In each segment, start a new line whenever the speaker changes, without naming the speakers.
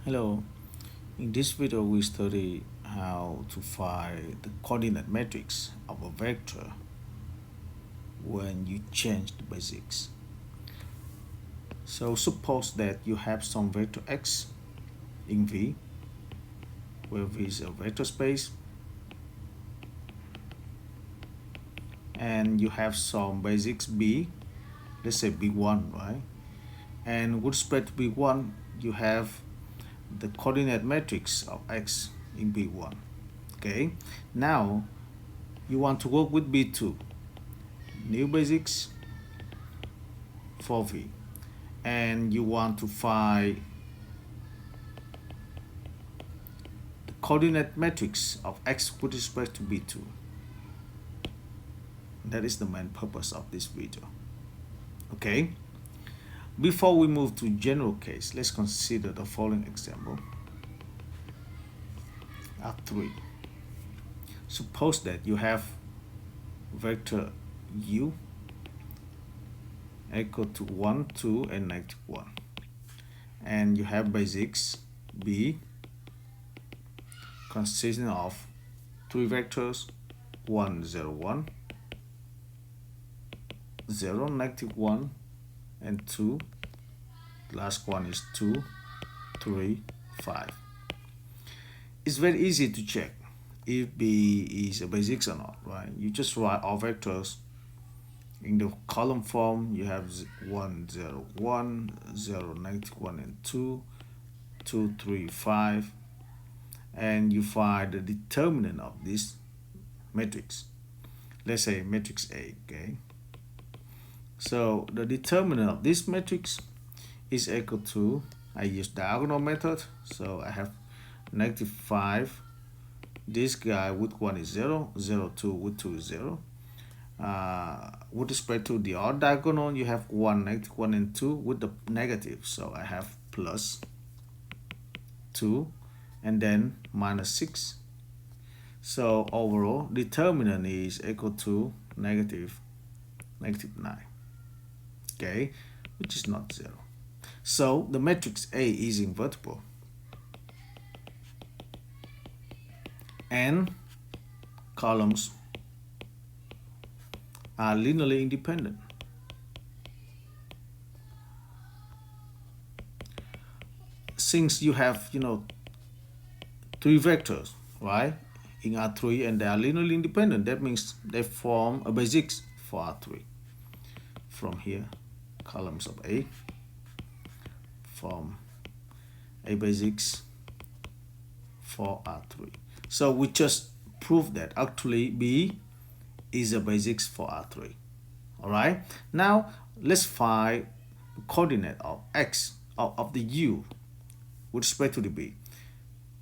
Hello, in this video we study how to find the coordinate matrix of a vector when you change the basics. So suppose that you have some vector x in V, where V is a vector space, and you have some basics B, let's say B1, right? And with respect to B1, you have the coordinate matrix of x in B1. Okay, now you want to work with B2, new basics for V, and you want to find the coordinate matrix of x with respect to B2. That is the main purpose of this video. Okay, before we move to general case, let's consider the following example. R3. Suppose that you have vector u equal to 1, 2, and -1. And you have basics B consisting of three vectors 1, 0, 1, 0, -1, and 2. The last one is 2, 3, 5. It's very easy to check if B is a basics or not, right? You just write all vectors in the column form. You have 1, 0, 1, 0, -1, and 2, 2, 3, 5, and you find the determinant of this matrix. Let's say matrix A, okay? So the determinant of this matrix is equal to, I use diagonal method, so I have -5. This guy with 1 is 0, 0, 2 with 2 is 0. With respect to the odd diagonal, you have 1, -1, and 2 with the negative. So I have plus 2 and then -6. So overall, determinant is equal to negative 9. Okay, which is not 0. So the matrix A is invertible. And columns are linearly independent. Since you have, three vectors, right, in R3, and they are linearly independent, that means they form a basics for R3. From here, columns of A form a basics for R3. So we just proved that actually B is a basics for R3. All right. Now let's find the coordinate of x of the U with respect to the B.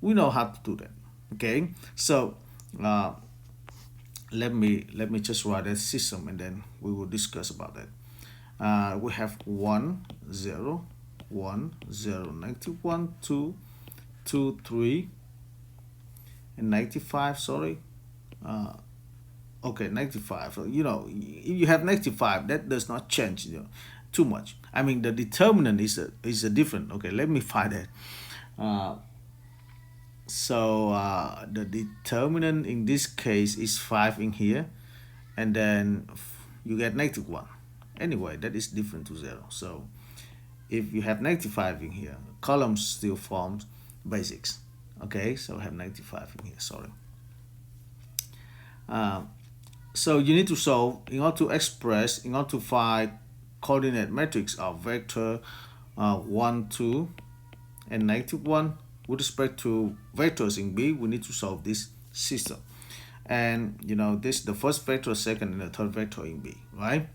We know how to do that. Okay. So let me just write a system and then we will discuss about that. We have 1, 0, 1, 0, -1, 2, 2, 3, and 95. Sorry. Okay, 95. If you have 95, that does not change, too much. I mean, the determinant is a different. Okay, let me find that. So the determinant in this case is 5 in here, and then you get -1. Anyway, that is different to 0. So if you have 95 in here, columns still forms basics. Okay, so I have 95 in here. Sorry. So you need to solve in order to find coordinate matrix of vector 1, 2, and -1 with respect to vectors in B. We need to solve this system, and this the first vector, second, and the third vector in B, right?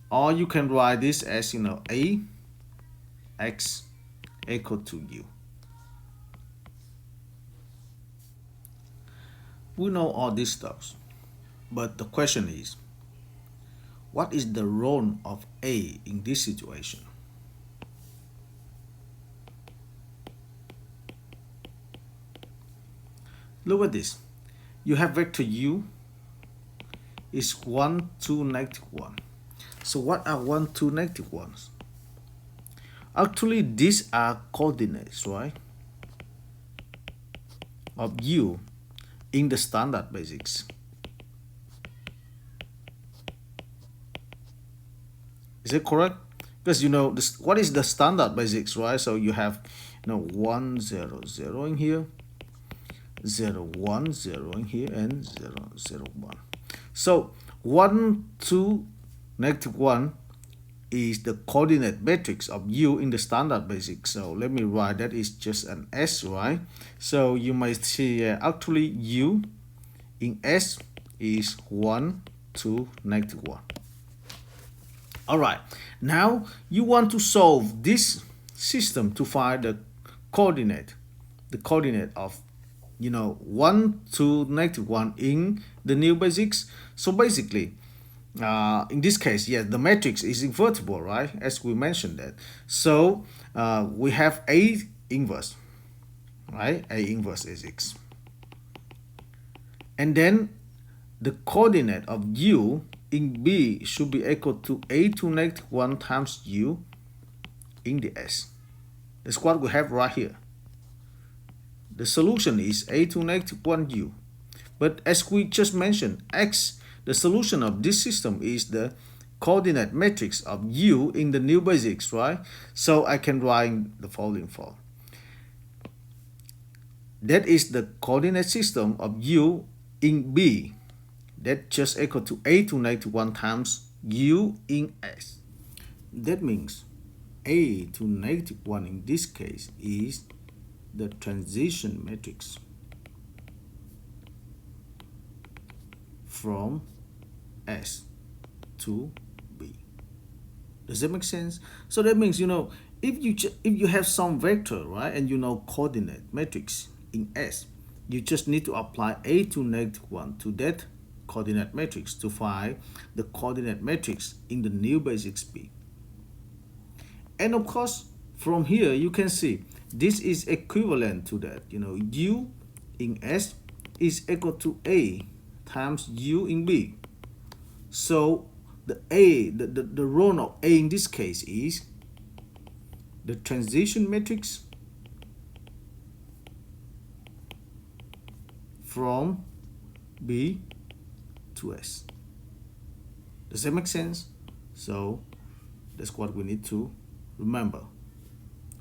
Or you can write this as A x equal to U. We know all these stuff, but the question is, what is the role of A in this situation? Look at this. You have vector U is 1, 2, -1. So what are 1, 2, -1s? Actually, these are coordinates, right, of U in the standard basics. Is it correct? Because you know this, what is the standard basics, right? So you have 1 0 0 in here, 0 1 0 in here, and 0 0 1. So 1 2 negative 1 is the coordinate matrix of U in the standard basics. So let me write that is just an S, right? So you might see actually U in S is 1 2 negative 1. All right, now you want to solve this system to find the coordinate of 1 to negative 1 in the new basics. So basically, in this case, yes, the matrix is invertible, right, as we mentioned that. So we have A inverse, right? A inverse is X, and then the coordinate of U in B should be equal to A to negative 1 times U in the S. That's what we have right here. The solution is A to negative 1 U. But as we just mentioned, X, the solution of this system is the coordinate matrix of U in the new basics, right? So I can write in the following form. That is the coordinate system of U in B. That just equal to A to negative 1 times U in S. That means A to negative 1 in this case is the transition matrix from S to B. Does that make sense? So that means, if you have some vector, right, and coordinate matrix in S, you just need to apply A to negative 1 to that coordinate matrix to find the coordinate matrix in the new basics B. And of course, from here you can see this is equivalent to that. U in S is equal to A times U in B. So the role of A in this case is the transition matrix from B to S. Does that make sense? So that's what we need to remember.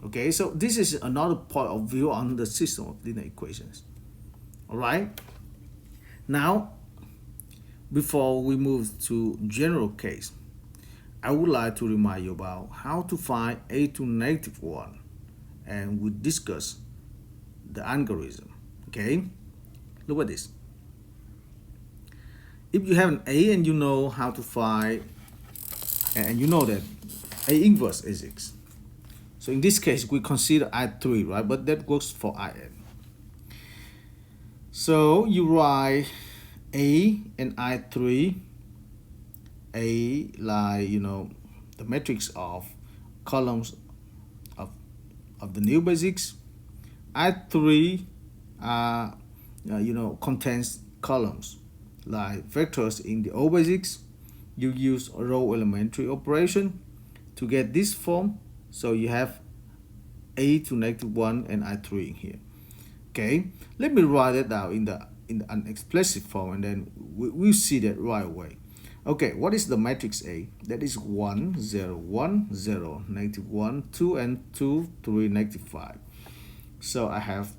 Okay, so this is another point of view on the system of linear equations. All right. Now, before we move to general case, I would like to remind you about how to find A to negative 1, and we discuss the algorithm. Okay, look at this. If you have an A and you know how to find, and you know that A inverse is X. So in this case, we consider I3, right? But that works for IN. So you write A and I3. A like the matrix of columns of the new basics. I3 contains columns like vectors in the old basics. You use row elementary operation to get this form. So you have A to negative 1 and I3 in here. Okay, let me write it down in an explicit form, and then we'll see that right away. Okay, what is the matrix A? That is 1 0 1 0 negative 1 2 and 2 3 negative 5. So I have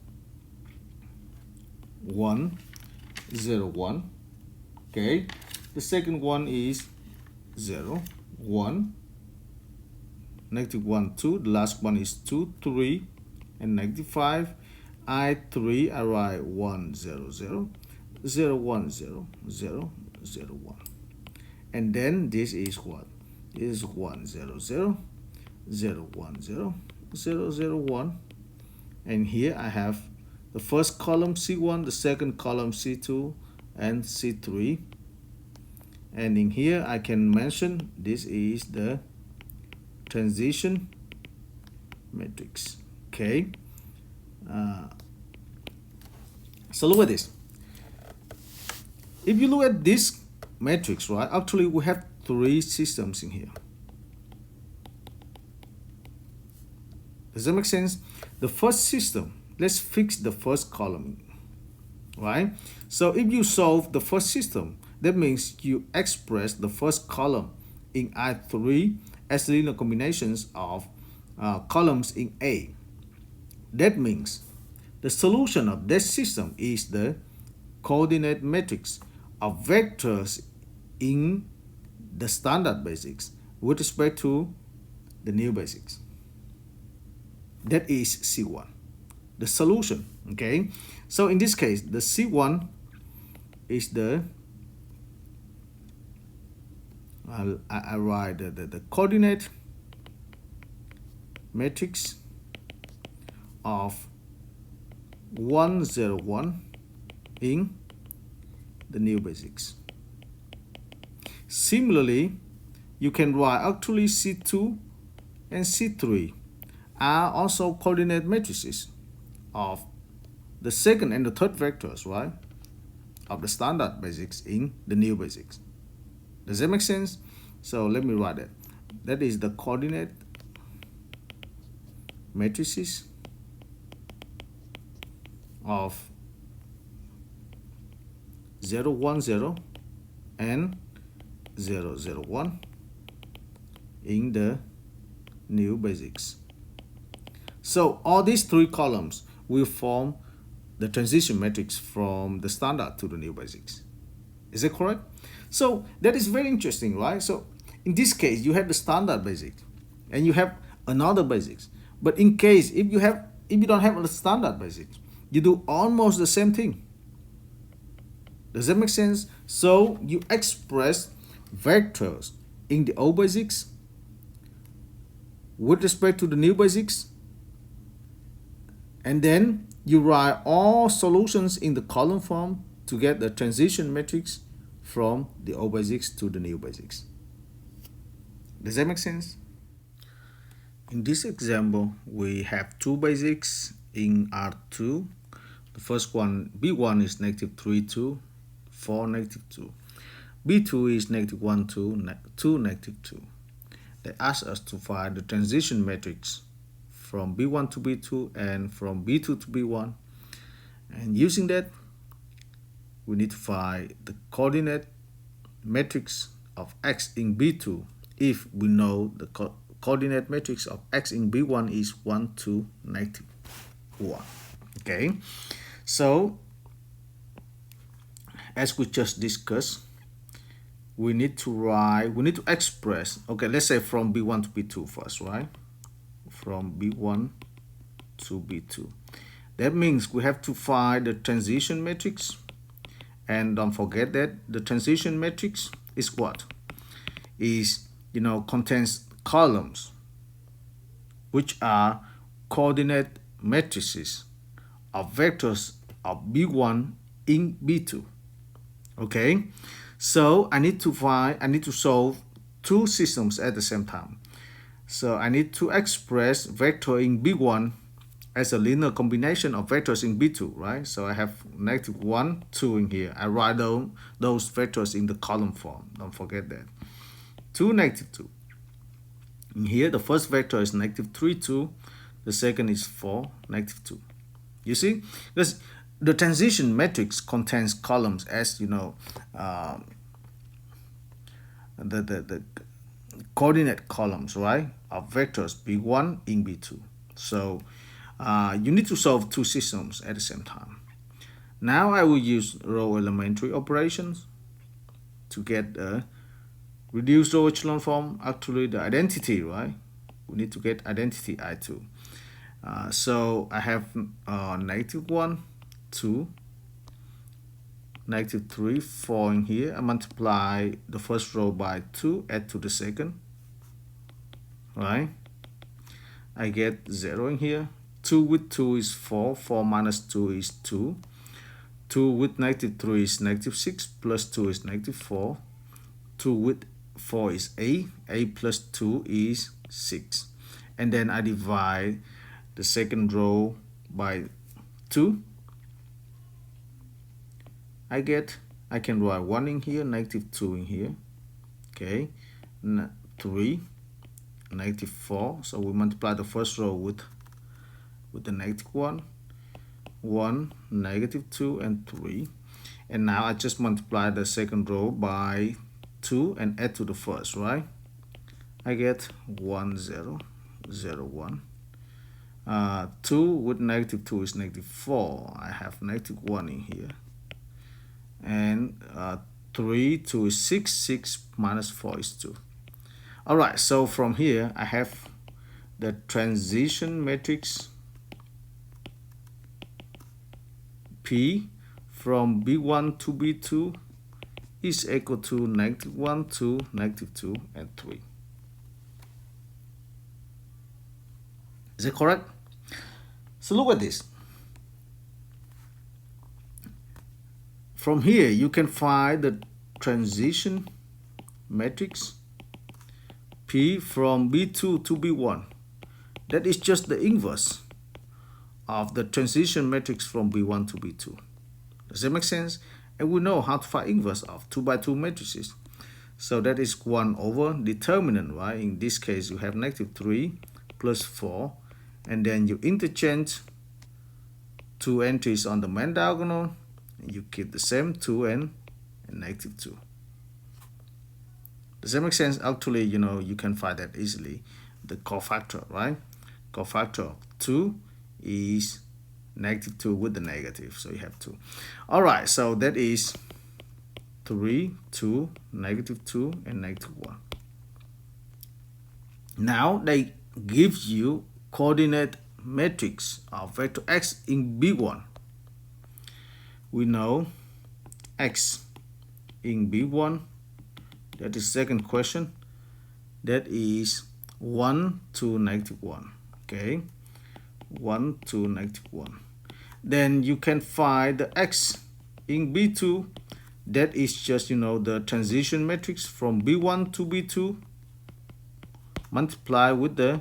1 0 1. Okay, the second one is 0 1 negative 1 2. The last one is 2 3 and negative 5. I3 I write 1 0 0 0 1 0 0 0 1. And then this is what? This is 1 0 0 0 1 0 0 0 1. And here I have the first column C1, the second column C2 and C3. And in here I can mention this is the transition matrix. Okay. So look at this. If you look at this matrix, right, actually we have three systems in here. Does that make sense? The first system, let's fix the first column, right? So if you solve the first system, that means you express the first column in I3 as linear combinations of columns in A. That means the solution of that system is the coordinate matrix of vectors in the standard basics with respect to the new basics. That is C1, the solution. Okay, so in this case, the C1 is the I write the coordinate matrix of 101 in the new basics. Similarly, you can write actually C2 and C3 are also coordinate matrices of the second and the third vectors, right, of the standard basics in the new basics. Does that make sense? So let me write it. That is the coordinate matrices of 0, 1, 0 and 0, 0, 1 in the new basics. So all these three columns will form the transition matrix from the standard to the new basics. Is that correct? So that is very interesting, right? So in this case, you have the standard basics and you have another basics. But in case if you don't have the standard basics, you do almost the same thing. Does that make sense? So you express vectors in the old basics with respect to the new basics, and then you write all solutions in the column form to get the transition matrix from the old basics to the new basics. Does that make sense? In this example, we have two basics in R2. The first one, B1 is -3, 2, 4, -2. B2 is -1, 2, 2, -2. They ask us to find the transition matrix from B1 to B2 and from B2 to B1. And using that, we need to find the coordinate matrix of x in B2 if we know the coordinate matrix of x in B1 is 1, 2, -1. Okay, so as we just discussed, we need to express, okay, let's say from B1 to B2 first, right? From B1 to B2. That means we have to find the transition matrix. And don't forget that the transition matrix is what? Is, contains columns which are coordinate matrices of vectors of B1 in B2. Okay, so I need to solve two systems at the same time. So I need to express vector in B1 as a linear combination of vectors in B2, right? So I have -1, 2 in here. I write down those vectors in the column form. Don't forget that. 2, -2. In here, the first vector is -3, 2. The second is 4, -2. You see? Because the transition matrix contains columns as, the coordinate columns, right, of vectors B1 in B2. So you need to solve two systems at the same time. Now I will use row elementary operations to get a reduced row echelon form, actually the identity, right? We need to get identity I2. So I have -1, 2, -3, 4 in here. I multiply the first row by 2, add to the second, right? I get 0 in here. 2 with 2 is 4, 4 minus 2 is 2. 2 with -3 is -6, plus 2 is -4. 2 with 4 is 8, 8 plus 2 is 6. And then I divide the second row by 2. I can write 1 in here, -2 in here. Okay, 3, -4. So we multiply the first row with with the negative 1, 1, negative 2, and 3. And now I just multiply the second row by 2 and add to the first, right? I get 1, 0, 0, 1. 2 with negative 2 is negative 4. I have negative 1 in here. And 3, 2 is 6. 6 minus 4 is 2. Alright, so from here I have the transition matrix P from B1 to B2 is equal to negative 1, 2, negative 2, and 3. Is that correct? So look at this. From here, you can find the transition matrix P from B2 to B1. That is just the inverse of the transition matrix from B1 to B2. Does that make sense? And we know how to find inverse of 2 by 2 matrices. So that is 1 over determinant, right? In this case, you have negative 3 plus 4. And then you interchange 2 entries on the main diagonal. And you keep the same 2 and negative 2. Does that make sense? Actually, you can find that easily. The cofactor, right? Cofactor of 2 is negative 2 with the negative. So you have 2. Alright, so that is 3, 2, negative 2, and negative 1. Now they give you coordinate matrix of vector x in B1. We know x in B1, that is second question, that is 1 to negative 1. Okay, 1 to negative 1. Then you can find the x in B2, that is just the transition matrix from B1 to B2 multiply with the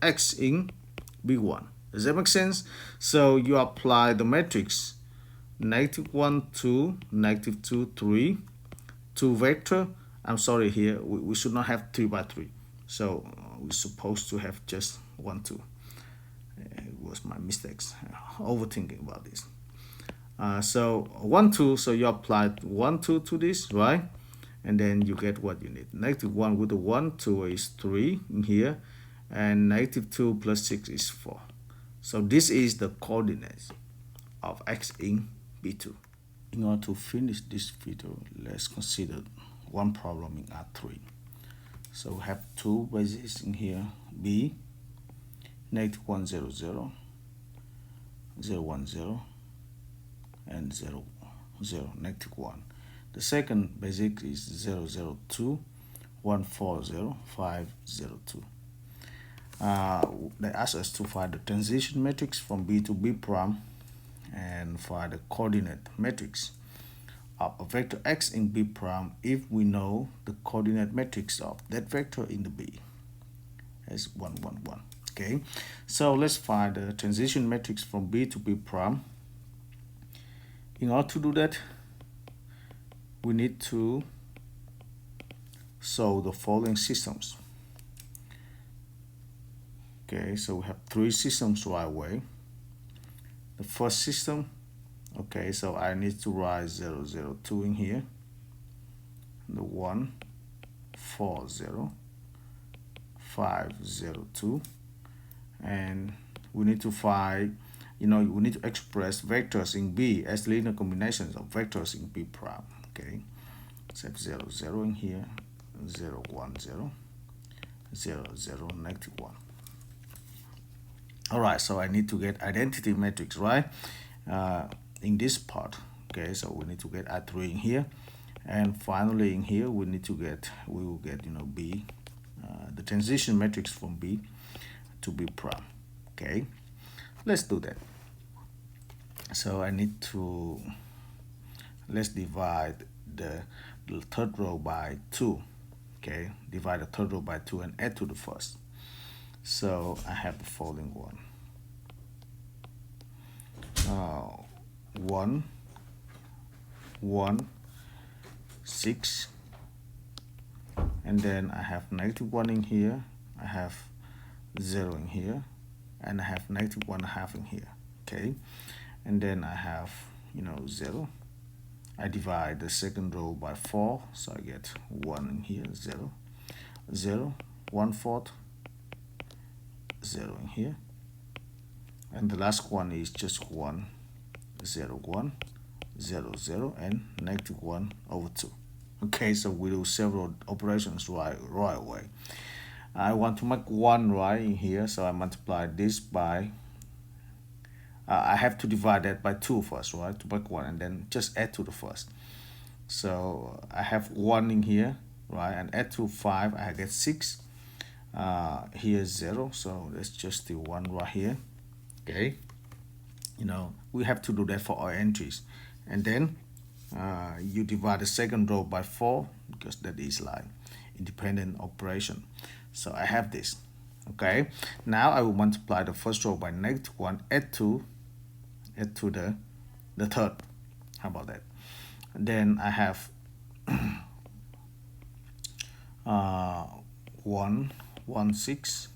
x in B1. Does that make sense? So you apply the matrix negative 1, 2, negative 2, 3 to vector. I'm sorry, here we should not have 3 by 3. So we're supposed to have just 1, 2. It was my mistakes. Overthinking about this. So 1, 2. So you apply 1, 2 to this, right? And then you get what you need. Negative 1 with the 1, 2 is 3 in here. And negative 2 plus 6 is 4. So this is the coordinates of x in B2. In order to finish this video, let's consider one problem in R3. So we have two bases in here, B, negative 1, 0, 0, 0, 1, 0, and 0, 0, negative 1. The second basic is 0, 0, 2, 1, 4, 0, 5, 0, 2. They ask us to find the transition matrix from B to B prime and find the coordinate matrix of a vector x in B prime if we know the coordinate matrix of that vector in the B as 1, 1, 1. Okay, so let's find the transition matrix from B to B prime. In order to do that, we need to solve the following systems. Okay, so we have three systems right away. The first system, okay, so I need to write 0, 0, 2 in here. The 1, 4, 0, 5, 0, 2. And we need to find, we need to express vectors in B as linear combinations of vectors in B prime. Okay, so 0, 0 in here, 0, 1, 0, 0, 0, negative 1. Alright, so I need to get identity matrix, right? In this part. Okay, so we need to get R3 in here. And finally in here we will get B, the transition matrix from B to B prime. Okay, let's do that. So I need to, let's divide the third row by 2. Okay, divide the third row by 2 and add to the first. So I have the following one. 1, 1, 6, and then I have negative 1 in here, I have 0 in here, and I have negative 1/2 in here. Okay, and then I have 0. I divide the second row by 4, so I get 1 in here, 0, 0, 1/4, 0 in here, and the last one is just 1, 0, 1, 0, 0, and negative 1/2. Okay, so we do several operations right away. I want to make 1 right in here, so I multiply this by I have to divide that by 2 first, right, to make 1, and then just add to the first. So I have 1 in here, right, and add to 5, I get 6. Here's 0, so that's just the 1 right here. Okay, we have to do that for our entries, and then you divide the second row by 4 because that is like independent operation. So I have this. Okay, now I will multiply the first row by -1, add to the third. How about that? Then I have 1, 1, 6,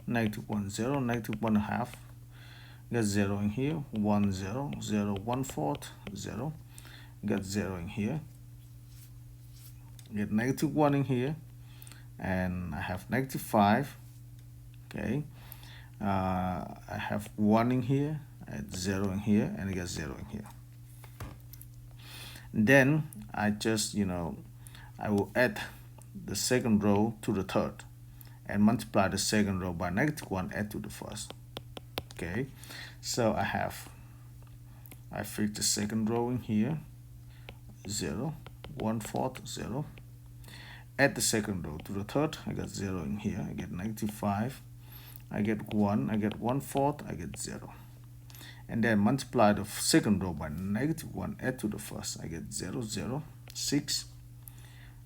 -1, 0, -1/2. Get 0 in here, 1, 0, 0, 1/4, 0. Get 0 in here. Get -1 in here, and I have -5. Okay, I have 1 in here, add 0 in here, and I get 0 in here. Then I just I will add the second row to the third and multiply the second row by -1, add to the first. Okay, so I fix the second row in here, 0, 1/4, 0. Add the second row to the third, I got 0 in here, I get -5. I get 1, I get 1/4, I get 0. And then multiply the second row by -1, add to the first, I get 0, 0, 6,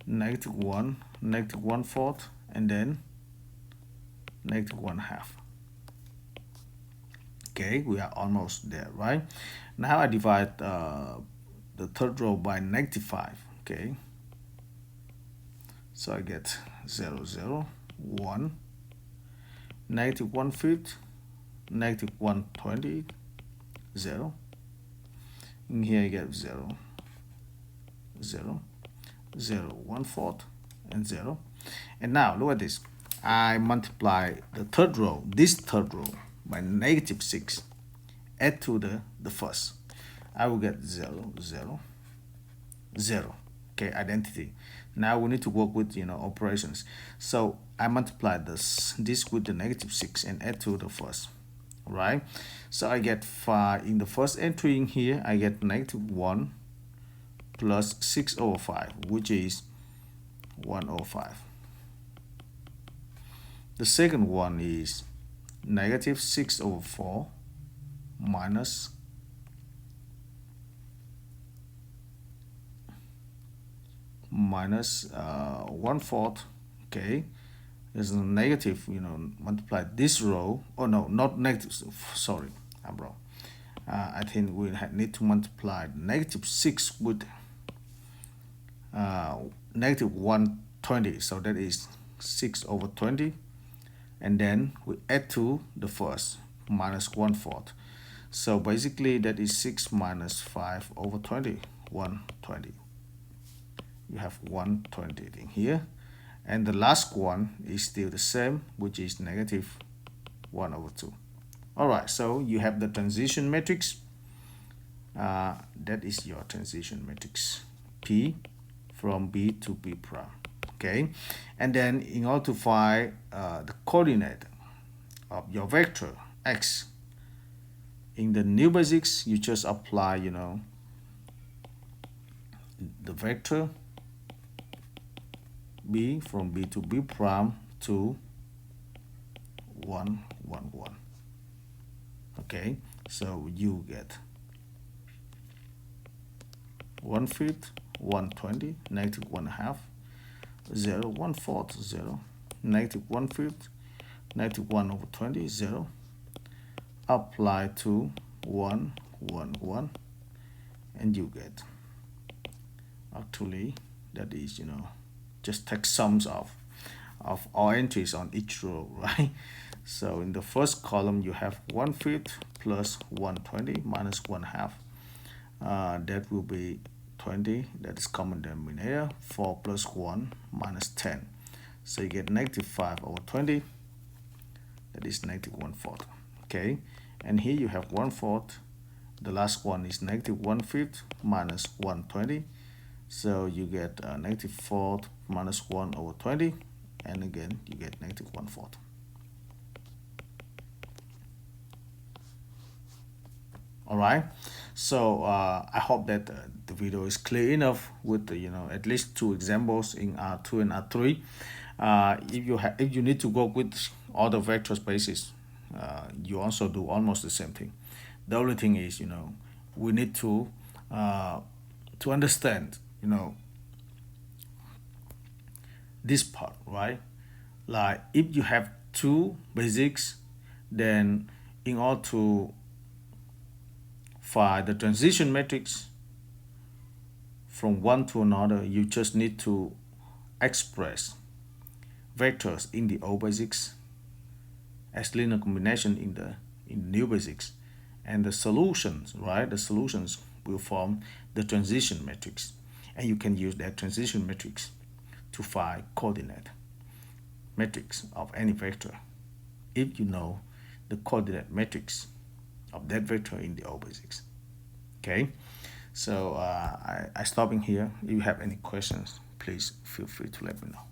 -1, -1/4, and then -1/2. Okay, we are almost there, right? Now I divide the third row by -5. Okay, so I get 0, 0, 1, -1/5, -1/20, 0. In here I get 0, 0, 0, 1/4, and 0. And now look at this. I multiply the third row, this third row, by -6. Add to the first. I will get 0, 0, 0. Okay, identity. Now we need to work with operations. So I multiply this with the -6 and add to the first, right? So I get 5 in the first entry in here. I get -1 plus 6/5, which is 1/5. The second one is -6/4 minus minus 1/4. Okay, there's a negative, multiply this row. Oh no, not negative, sorry, I'm wrong. I think we need to multiply -6 with -120, so that is 6/20, and then we add to the first, -1/4. So basically that is 6 minus 5/20, 120. You have 120 in here, and the last one is still the same, which is -1/2. All right, so you have the transition matrix. That is your transition matrix, P from B to B prime. Okay, and then in order to find the coordinate of your vector x in the new basics, you just apply the vector B from B to B prime to 1, 1, 1. Okay, so you get 1/5, 120, -1/2, 0, 1/4, 0, -1/5, -1/20, 0. Apply to 1, 1, 1, and you get, actually that is just take sums of all entries on each row, right? So in the first column, you have 1/5 plus 1/20 minus 1/2. That will be 20. That is common denominator. 4 plus 1 minus 10. So you get -5/20. That is -1/4. Okay. And here you have 1/4. The last one is -1/5 minus 1/20. So you get -4 minus 1/20. And again, you get -1/4. All right, so I hope that the video is clear enough with the, at least two examples in R2 and R3. If you need to work with other vector spaces, you also do almost the same thing. The only thing is, we need to understand, this part, right? Like if you have two basics, then in order to find the transition matrix from one to another, you just need to express vectors in the old basics as linear combination in the new basics, and the solutions, right? The solutions will form the transition matrix, and you can use that transition matrix to find coordinate matrix of any vector if you know the coordinate matrix of that vector in the old basics. Okay, so I stopping here. If you have any questions, please feel free to let me know.